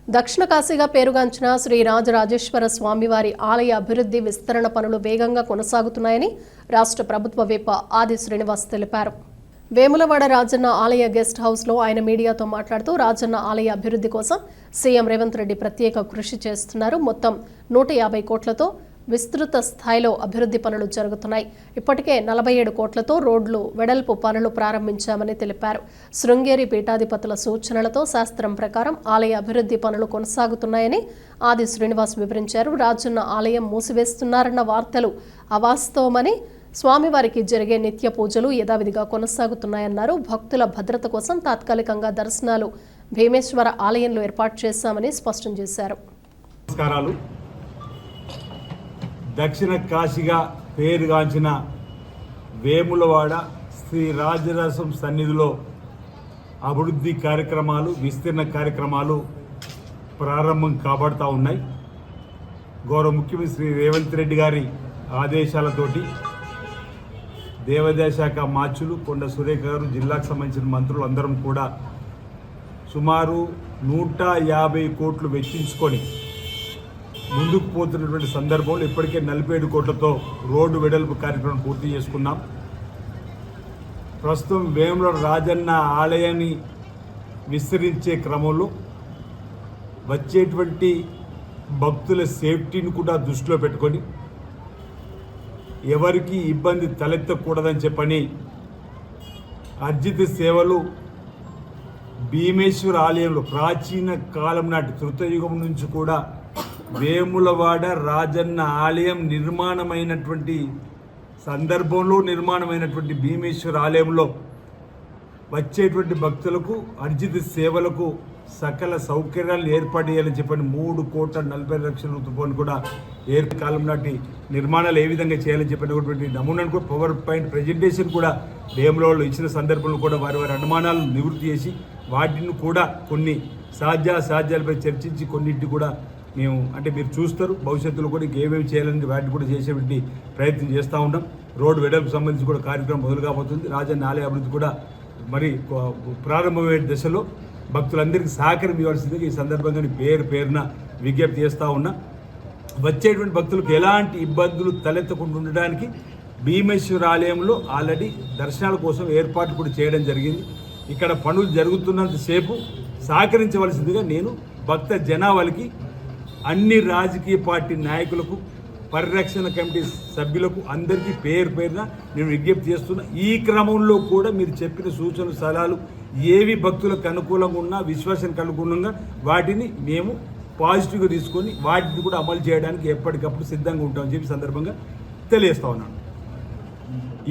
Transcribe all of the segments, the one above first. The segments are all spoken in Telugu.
దక్షిణ కాశీగా పేరుగాంచిన శ్రీ రాజరాజేశ్వర స్వామివారి ఆలయ అభివృద్ధి విస్తరణ పనులు వేగంగా కొనసాగుతున్నాయని రాష్ట్ర ప్రభుత్వ విప్ ఆది శ్రీనివాస్ తెలిపారు. వేములవాడ రాజన్న ఆలయ గెస్ట్ హౌస్లో ఆయన మీడియాతో మాట్లాడుతూ రాజన్న ఆలయ అభివృద్ధి కోసం సీఎం రేవంత్ రెడ్డి ప్రత్యేక కృషి చేస్తున్నారు. మొత్తం 150 కోట్లతో విస్తృత స్థాయిలో అభివృద్ధి పనులు జరుగుతున్నాయి. ఇప్పటికే 47 కోట్లతో రోడ్లు వెడల్పు పనులు ప్రారంభించామని తెలిపారు. శృంగేరి పీఠాధిపతుల సూచనలతో శాస్త్రం ప్రకారం ఆలయ అభివృద్ధి పనులు కొనసాగుతున్నాయని ఆది శ్రీనివాస్ వివరించారు. రాజన్న ఆలయం మూసివేస్తున్నారన్న వార్తలు అవాస్తవమని, స్వామివారికి జరిగే నిత్య పూజలు యథావిధిగా కొనసాగుతున్నాయన్నారు. భక్తుల భద్రత కోసం తాత్కాలికంగా దర్శనాలు భీమేశ్వర ఆలయంలో ఏర్పాటు చేశామని స్పష్టం చేశారు. దక్షిణ కాశీగా పేరుగాంచిన వేములవాడ శ్రీ రాజరాజం సన్నిధిలో అభివృద్ధి కార్యక్రమాలు, విస్తరణ కార్యక్రమాలు ప్రారంభం కాబడతా ఉన్నాయి. గౌరవ ముఖ్యమంత్రి శ్రీ రేవంత్ రెడ్డి గారి ఆదేశాలతోటి దేవాదాయ శాఖ మార్చులు కొండ సురేఖ గారు, జిల్లాకు సంబంధించిన మంత్రులు అందరం కూడా సుమారు 150 కోట్లు వెచ్చించుకొని ముందుకు పోతున్నటువంటి సందర్భంలో ఇప్పటికే 47 కోట్లతో రోడ్డు వెడల్పు కార్యక్రమం పూర్తి చేసుకున్నాం. ప్రస్తుతం వేములవాడ రాజన్న ఆలయాన్ని విస్తరించే క్రమంలో వచ్చేటువంటి భక్తుల సేఫ్టీని కూడా దృష్టిలో పెట్టుకొని ఎవరికి ఇబ్బంది తలెత్తకూడదని చెప్పని అర్జిత సేవలు భీమేశ్వర ఆలయంలో ప్రాచీన కాలం నాటి కృతయుగం నుంచి కూడా వేములవాడ రాజన్న ఆలయం నిర్మాణమైనటువంటి సందర్భంలో నిర్మాణమైనటువంటి భీమేశ్వర ఆలయంలో వచ్చేటువంటి భక్తులకు అర్జిత సేవలకు సకల సౌకర్యాలు ఏర్పాటు చేయాలని చెప్పని 3,40,00,000 రూపాయలు కూడా కాలం నాటి నిర్మాణాలు ఏ విధంగా చేయాలని చెప్పినటువంటి నమూనాను కూడా పవర్ పాయింట్ ప్రజెంటేషన్ కూడా వేములవాడలో ఇచ్చిన సందర్భంలో కూడా వారి అనుమానాలను నివృత్తి చేసి వాటిని కూడా కొన్ని సాధ్యాలపై చర్చించి కొన్నింటి కూడా మేము మీరు చూస్తారు భవిష్యత్తులో కూడా ఏమేమి చేయాలని వాటిని కూడా చేసేటువంటి ప్రయత్నం చేస్తూ ఉంటాం. రోడ్డు వెడల్పు సంబంధించి కూడా కార్యక్రమం మొదలు కాబోతుంది. రాజన్న ఆలయ అభివృద్ధి కూడా మరి ప్రారంభమయ్యే దశలో భక్తులందరికీ సహకారం ఇవ్వాల్సిందిగా ఈ సందర్భంగా పేరున విజ్ఞప్తి చేస్తూ ఉన్నా. వచ్చేటువంటి భక్తులకు ఎలాంటి ఇబ్బందులు తలెత్తకుండా ఉండడానికి భీమేశ్వర ఆలయంలో ఆల్రెడీ దర్శనాల కోసం ఏర్పాటు కూడా చేయడం జరిగింది. ఇక్కడ పనులు జరుగుతున్నంతసేపు సహకరించవలసిందిగా నేను భక్త జనాభాలకి, అన్ని రాజకీయ పార్టీ నాయకులకు, పరిరక్షణ కమిటీ సభ్యులకు అందరికీ పేరున నేను విజ్ఞప్తి చేస్తున్నా. ఈ క్రమంలో కూడా మీరు చెప్పిన సూచనలు, సలహాలు ఏవి భక్తులకు అనుకూలంగా ఉన్నా, విశ్వాసానికి అనుకూలంగా వాటిని మేము పాజిటివ్గా తీసుకొని వాటిని కూడా అమలు చేయడానికి ఎప్పటికప్పుడు సిద్ధంగా ఉంటామని చెప్పి సందర్భంగా తెలియజేస్తా ఉన్నాను.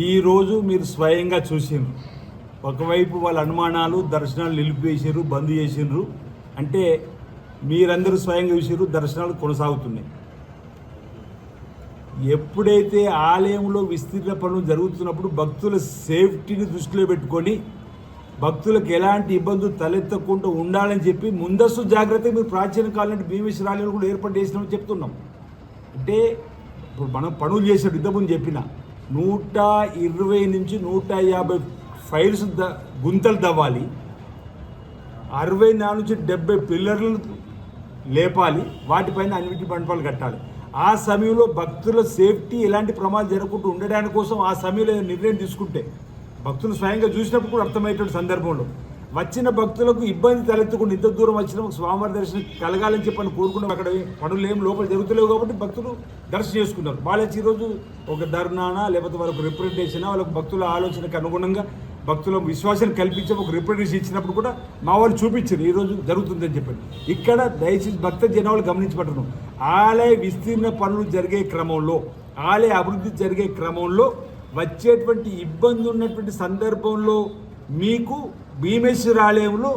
ఈరోజు మీరు స్వయంగా చూసిండ్రు, ఒకవైపు వాళ్ళ అనుమానాలు, దర్శనాలు నిలిపివేసారు, బంద్ చేసిండ్రు. అంటే మీరందరూ స్వయంగా చూసారు, దర్శనాలు కొనసాగుతున్నాయి. ఎప్పుడైతే ఆలయంలో విస్తీర్ణ పనులు జరుగుతున్నప్పుడు భక్తుల సేఫ్టీని దృష్టిలో పెట్టుకొని భక్తులకు ఎలాంటి ఇబ్బందులు తలెత్తకుండా ఉండాలని చెప్పి ముందస్తు జాగ్రత్త మీరు ప్రాచీన కాలం భీమేశ్వర ఆలయంలో కూడా ఏర్పాటు చేసినామని చెప్తున్నాం. అంటే ఇప్పుడు మనం పనులు చేసేటప్పుడు ఇంతకుముందు చెప్పిన 120 నుంచి 150 ఫైల్స్ గుంతలు తవ్వాలి, 64 నుంచి 70 పిల్లర్లు లేపాలి, వాటిపైన అన్నిటి మండపాలు కట్టాలి. ఆ సమయంలో భక్తుల సేఫ్టీ ఎలాంటి ప్రమాదం జరగకుండా ఉండడానికి కోసం ఆ సమయంలో నిర్ణయం తీసుకుంటే భక్తులు స్వయంగా చూసినప్పుడు కూడా అర్థమయ్యేటువంటి సందర్భంలో వచ్చిన భక్తులకు ఇబ్బంది తలెత్తకుండా ఇంత దూరం వచ్చిన స్వామివారి దర్శనం కలగాలని చెప్పని కోరుకున్నాం. అక్కడ పనులు ఏం లోపల జరుగుతలేవు కాబట్టి భక్తులు దర్శనం చేసుకున్నారు. వాళ్ళకి ఈరోజు ఒక ధర్నానా లేకపోతే వాళ్ళకు రిప్రజెంటేషనా, వాళ్ళకు భక్తుల ఆలోచనకు అనుగుణంగా భక్తుల విశ్వాసాన్ని కల్పించే ఒక రిప్రజెంటేషన్ ఇచ్చినప్పుడు కూడా మా వాళ్ళు చూపించారు ఈరోజు జరుగుతుందని చెప్పండి. ఇక్కడ దయచేసి భక్త జనాలు గమనించబడుతున్నాం. ఆలయ విస్తీర్ణ పనులు జరిగే క్రమంలో, ఆలయ అభివృద్ధి జరిగే క్రమంలో వచ్చేటువంటి ఇబ్బంది ఉన్నటువంటి సందర్భంలో మీకు భీమేశ్వర ఆలయంలో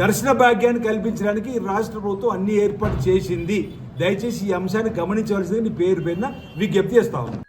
దర్శన భాగ్యాన్ని కల్పించడానికి రాష్ట్ర ప్రభుత్వం అన్ని ఏర్పాటు చేసింది. దయచేసి ఈ అంశాన్ని గమనించవలసింది పేరున విజ్ఞప్తి చేస్తా ఉన్నాను.